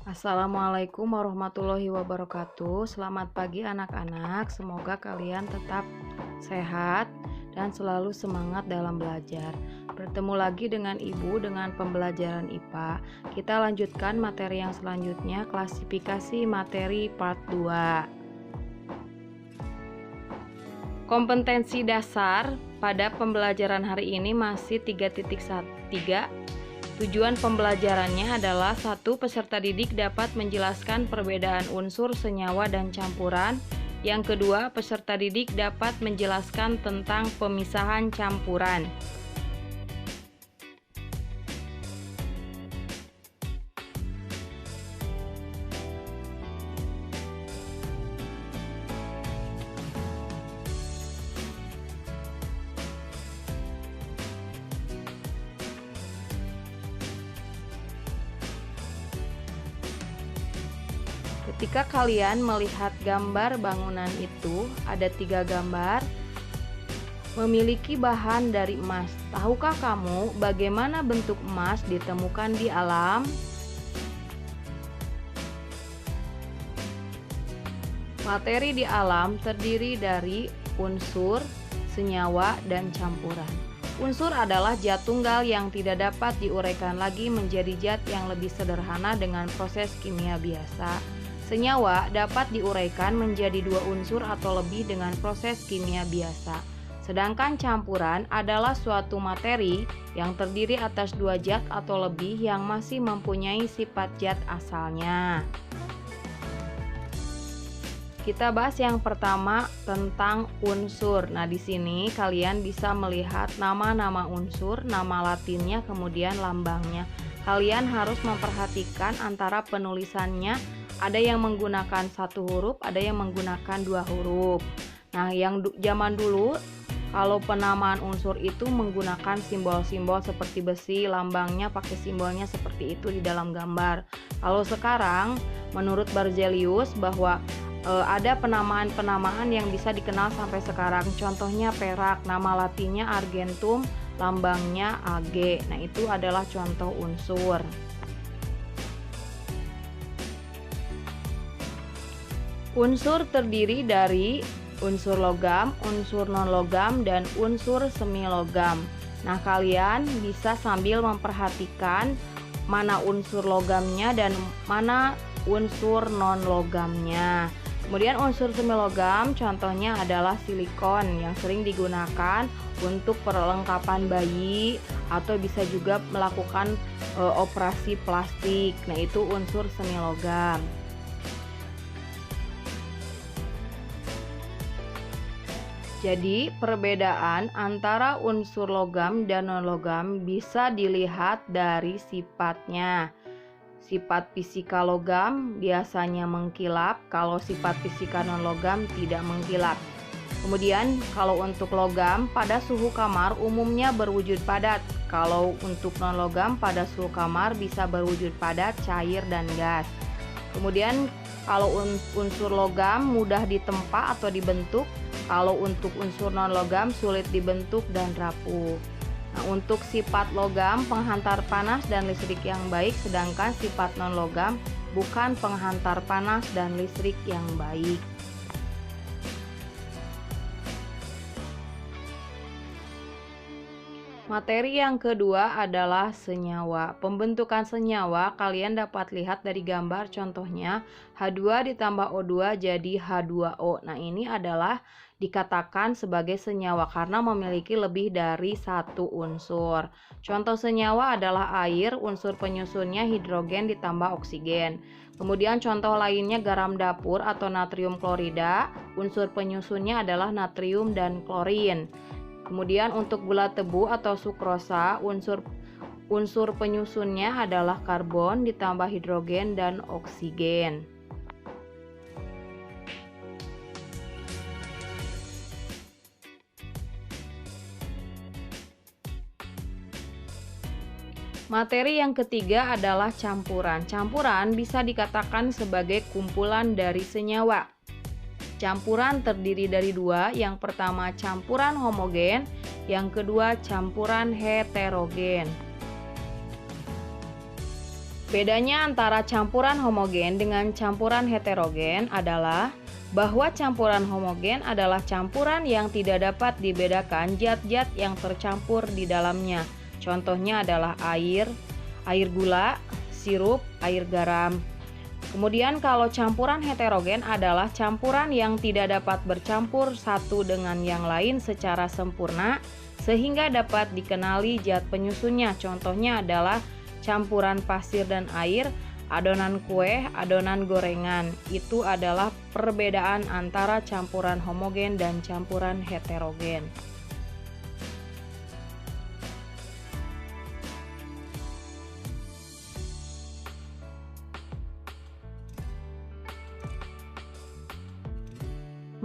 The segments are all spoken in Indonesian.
Assalamualaikum warahmatullahi wabarakatuh. Selamat pagi anak-anak. Semoga kalian tetap sehat dan selalu semangat dalam belajar. Bertemu lagi dengan Ibu dengan pembelajaran IPA. Kita lanjutkan materi yang selanjutnya, klasifikasi materi part 2. Kompetensi dasar pada pembelajaran hari ini masih 3.3. Tujuan pembelajarannya adalah 1. Peserta didik dapat menjelaskan perbedaan unsur, senyawa, dan campuran. Yang kedua, peserta didik dapat menjelaskan tentang pemisahan campuran. Ketika kalian melihat gambar bangunan itu, ada 3 gambar memiliki bahan dari emas. Tahukah kamu bagaimana bentuk emas ditemukan di alam? Materi di alam terdiri dari unsur, senyawa, dan campuran. Unsur adalah zat tunggal yang tidak dapat diuraikan lagi menjadi zat yang lebih sederhana dengan proses kimia biasa. Senyawa dapat diuraikan menjadi 2 unsur atau lebih dengan proses kimia biasa. Sedangkan campuran adalah suatu materi yang terdiri atas 2 zat atau lebih yang masih mempunyai sifat zat asalnya. Kita bahas yang pertama tentang unsur. Nah, di sini kalian bisa melihat nama-nama unsur, nama latinnya, kemudian lambangnya. Kalian harus memperhatikan antara penulisannya. Ada yang menggunakan 1 huruf, ada yang menggunakan 2 huruf. Nah, yang zaman dulu kalau penamaan unsur itu menggunakan simbol-simbol seperti besi, lambangnya pakai simbolnya seperti itu di dalam gambar. Kalau sekarang menurut Berzelius bahwa ada penamaan-penamaan yang bisa dikenal sampai sekarang. Contohnya perak, nama latinnya argentum, lambangnya Ag. Nah, itu adalah contoh unsur. Unsur terdiri dari unsur logam, unsur non-logam, dan unsur semi-logam. Nah, kalian bisa sambil memperhatikan mana unsur logamnya dan mana unsur non-logamnya. Kemudian unsur semi-logam contohnya adalah silikon yang sering digunakan untuk perlengkapan bayi atau bisa juga melakukan operasi plastik. Nah, itu unsur semi-logam. Jadi, perbedaan antara unsur logam dan non-logam bisa dilihat dari sifatnya. Sifat fisika logam biasanya mengkilap, kalau sifat fisika non-logam tidak mengkilap. Kemudian, kalau untuk logam pada suhu kamar umumnya berwujud padat. Kalau untuk non-logam pada suhu kamar bisa berwujud padat, cair, dan gas. Kemudian, kalau unsur logam mudah ditempa atau dibentuk. Kalau untuk unsur non-logam sulit dibentuk dan rapuh. Nah, untuk sifat logam penghantar panas dan listrik yang baik, sedangkan sifat non-logam bukan penghantar panas dan listrik yang baik. Materi yang kedua adalah senyawa. Pembentukan senyawa kalian dapat lihat dari gambar, contohnya H2 ditambah O2 jadi H2O. Nah, ini adalah dikatakan sebagai senyawa karena memiliki lebih dari 1 unsur. Contoh senyawa adalah air, unsur penyusunnya hidrogen ditambah oksigen. Kemudian contoh lainnya garam dapur atau natrium klorida, unsur penyusunnya adalah natrium dan klorin. Kemudian untuk gula tebu atau sukrosa, unsur penyusunnya adalah karbon ditambah hidrogen dan oksigen. Materi yang ketiga adalah campuran. Campuran bisa dikatakan sebagai kumpulan dari senyawa. Campuran terdiri dari 2, yang pertama campuran homogen, yang kedua campuran heterogen. Bedanya antara campuran homogen dengan campuran heterogen adalah bahwa campuran homogen adalah campuran yang tidak dapat dibedakan zat-zat yang tercampur di dalamnya. Contohnya adalah air, air gula, sirup, air garam. Kemudian kalau campuran heterogen adalah campuran yang tidak dapat bercampur satu dengan yang lain secara sempurna sehingga dapat dikenali zat penyusunnya. Contohnya adalah campuran pasir dan air, adonan kue, adonan gorengan. Itu adalah perbedaan antara campuran homogen dan campuran heterogen.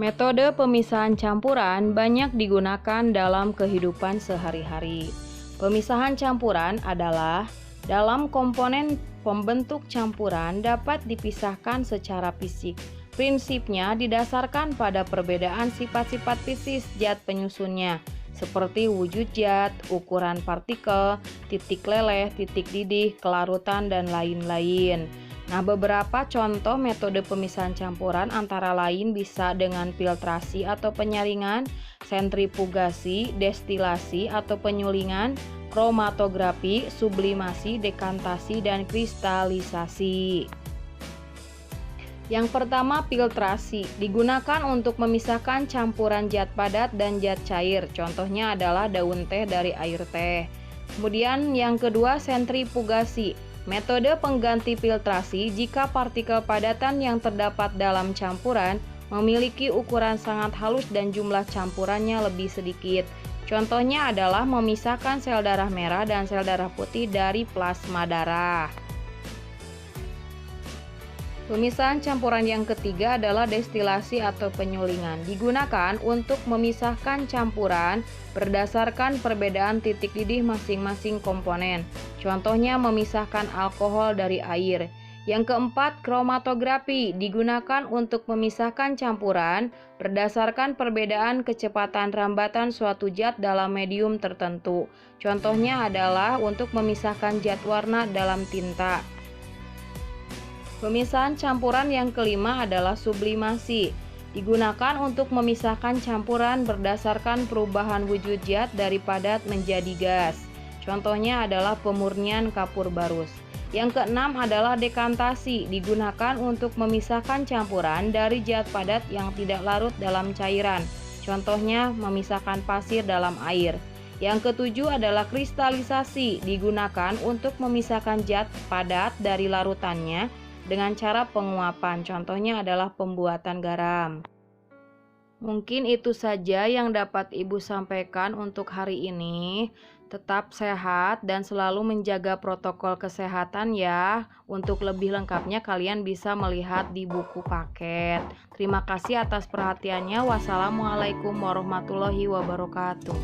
Metode pemisahan campuran banyak digunakan dalam kehidupan sehari-hari. Pemisahan campuran adalah dalam komponen pembentuk campuran dapat dipisahkan secara fisik. Prinsipnya didasarkan pada perbedaan sifat-sifat fisik zat penyusunnya, seperti wujud zat, ukuran partikel, titik leleh, titik didih, kelarutan, dan lain-lain. Nah, beberapa contoh metode pemisahan campuran antara lain bisa dengan filtrasi atau penyaringan, sentrifugasi, destilasi atau penyulingan, kromatografi, sublimasi, dekantasi, dan kristalisasi. Yang pertama, filtrasi digunakan untuk memisahkan campuran zat padat dan zat cair. Contohnya adalah daun teh dari air teh. Kemudian yang kedua, sentrifugasi. Metode pengganti filtrasi jika partikel padatan yang terdapat dalam campuran memiliki ukuran sangat halus dan jumlah campurannya lebih sedikit. Contohnya adalah memisahkan sel darah merah dan sel darah putih dari plasma darah. Pemisahan campuran yang ketiga adalah destilasi atau penyulingan. Digunakan untuk memisahkan campuran berdasarkan perbedaan titik didih masing-masing komponen. Contohnya memisahkan alkohol dari air. Yang keempat, kromatografi digunakan untuk memisahkan campuran berdasarkan perbedaan kecepatan rambatan suatu zat dalam medium tertentu. Contohnya adalah untuk memisahkan zat warna dalam tinta. Pemisahan campuran yang kelima adalah sublimasi. Digunakan untuk memisahkan campuran berdasarkan perubahan wujud zat dari padat menjadi gas. Contohnya adalah pemurnian kapur barus. Yang keenam adalah dekantasi. Digunakan untuk memisahkan campuran dari zat padat yang tidak larut dalam cairan. Contohnya memisahkan pasir dalam air. Yang ketujuh adalah kristalisasi. Digunakan untuk memisahkan zat padat dari larutannya dengan cara penguapan. Contohnya adalah pembuatan garam. Mungkin itu saja yang dapat Ibu sampaikan untuk hari ini. Tetap sehat dan selalu menjaga protokol kesehatan ya. Untuk lebih lengkapnya kalian bisa melihat di buku paket. Terima kasih atas perhatiannya. Wassalamualaikum warahmatullahi wabarakatuh.